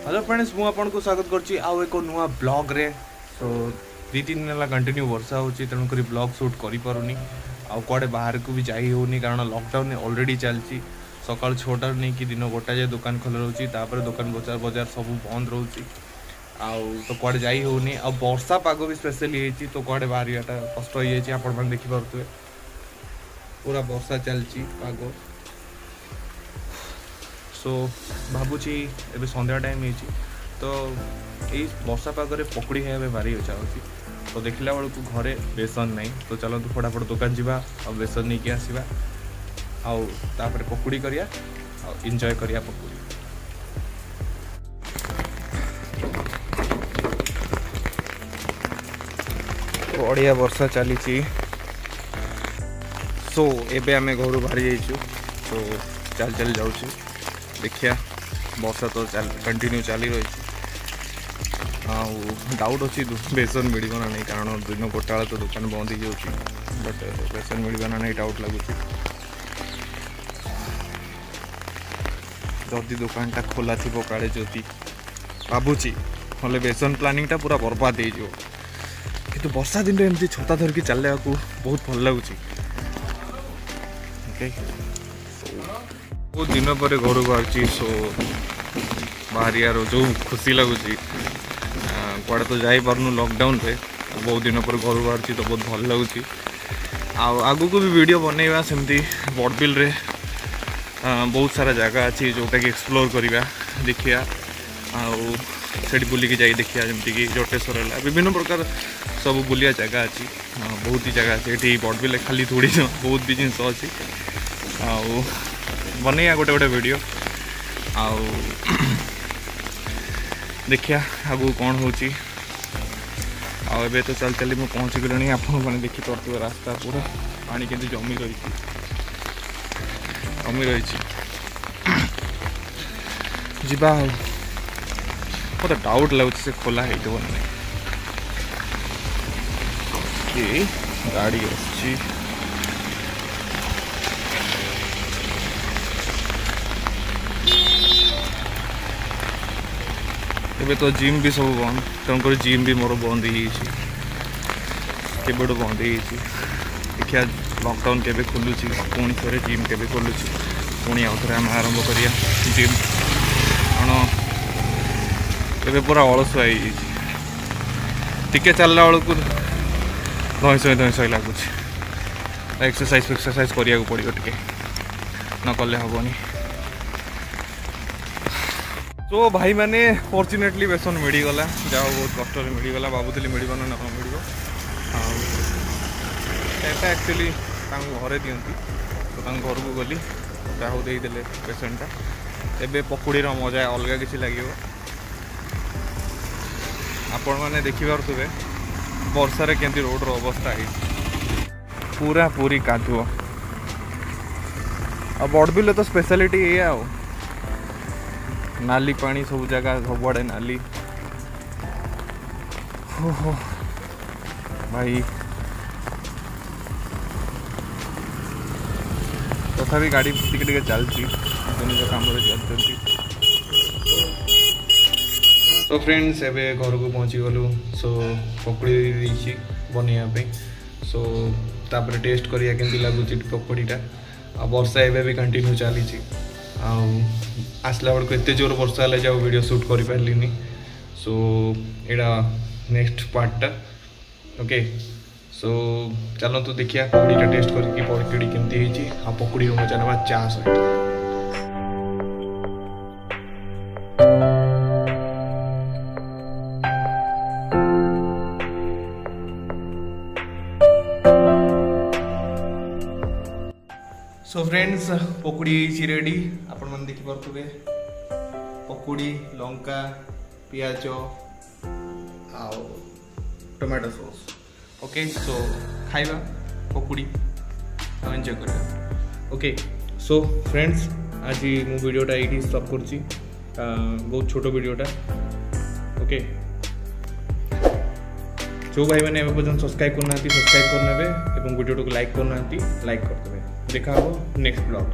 Hello friends मु आपन को स्वागत करछि आउ एको नुआ ब्लॉग रे। सो 2-3 दिन ला कंटिन्यू वर्षा होछि तेणु करी ब्लॉग शूट करि पारुनी आउ कोडे बाहर को भी जाई होनी कारण लॉकडाउन ऑलरेडी चलछि। सकाळ 6टा नै कि दिन 1टा जे दुकान खोल रहउछि तापर दुकान बाजार सब बंद रहउछि आउ तो कोडे जाई होनी आ वर्षा पाग भी स्पेशली हेछि तो कोडे बाहरियाटा कष्ट होई छि। आपन मन देखि परतुए पूरा वर्षा चलछि पाग। सो भावुची एबे संध्या टाइम होती तो यही वर्षा पागरे पकड़ी खाया भारी इच्छा होती तो देखला बेलू घरे बेसन नहीं तो चलतु फटाफट दुकान जावा और बेसन नहीं कि आसवा आउे पकुड़ी करिया एंजॉय करिया पकुड़ी। बढ़िया वर्षा चली। सो एबे आमे घर बाहरी जाइछु तो चल चल जाऊँ देखिया वर्षा तो कंटिन्यू चली रही। डाउट अच्छी बेसन मिल ना नहीं कारण दिन 1टा तो दुकान बंद हो जाऊँगी बट बेसन मिलवा ना नहीं डाउट लगुच। जदि दुकानटा खोला थी काले जदि भावुची ना बेसन प्लानिंग टा पूरा बर्बाद हो कि वर्षा दिन में एमती छता धरिकी चलने को बहुत भल लगुच। बहुत दिन पर घर बाहर सो बाहर जो खुशी लगुच कड़े तो जाई पारनु लॉकडाउन रे बहुत दिन पर घर बाहर तो बहुत भल लगुच। आगु को भी वीडियो बनैबा सेमती बड़बिल रे बहुत सारा जगह अच्छी जोटा कि एक्सप्लोर करवा देखिया से बुलिकी जाई देखिया जमती कि जटेश्वर है विभिन्न प्रकार सब बुलिया जगह अच्छी बहुत ही जगह अच्छी ये बड़बिल खाली थोड़ी बहुत भी जिनस अच्छी बनैया गोटे गोटे वीडियो देखिया आगू कौन होची आबे तो चल चली मैं पहुँची गली आप देखिपे रास्ता पूरा पानी के जमी रही जीवा मत डाउट लगुच से खोला हो नहीं गाड़ी अच्छी एबे तो जिम भी सब बंद तेणुक जिम भी मोर बंद के बंद देखिया लॉकडाउन के खोलुची पुणी थे जिम के खोलुची पुणी आउ थे आम आरंभ करिया जिम कारण एबे पूरा अलसुआ टिके चलला बेलू धई लगुच एक्सरसाइज करिया पड़ो टे न कले हेनी। तो भाई मैंने फॉर्चुनेटली बेसन मिलगला जाओ बहुत कष्ट मिलगला भावुली मिल ना न मिल एक्चुअली घरे दिखती तो घर को गली जाऊ देदे बेसनटा एबे पकुड़ीर मजा अलग किसी लगे आपण मैंने देखिपे वर्षार केमती रोडर अवस्था है पूरा पूरी कादुआ बड़बिल तो स्पेशलिटी ये नाली पानी सब जगह सबुआड़े नाली भाई तथापि गाड़ी टिके चलती निज काम चलती। तो फ्रेंड्स एबे घर को पहुँची गलु सो पकड़ी बनैया सो तापर टेस्ट करिया केमती लगुच पकड़ीटा वर्षा एबे भी कंटिन्यू चली आसला बेलू एत जोर वर्षा है जाओ वीडियो शूट कर पारे सो एटा नेक्स्ट पार्टा ओके। सो चलतु देखिया पकड़ीटा टेस्ट करके पकड़ी केमती पकड़ी मजा ना चा सहित। सो फ्रेंड्स पकुड़ी रेडी आपण मैंने देखिपे पकुड़ी लंका पियाज आ टोमेटो सॉस ओके। सो खाइबा पकुड़ी एंजॉय करबा ओके। सो फ्रेंड्स आज मो वीडियोटा ये स्टॉप करछि बहुत छोटो वीडियोटा ओके। जो भाई मैंने पर्यटन सब्सक्राइब करना सब्सक्राइब करने और वीडियो को लाइक करना लाइक करदे देखा नेक्स्ट ब्लॉग।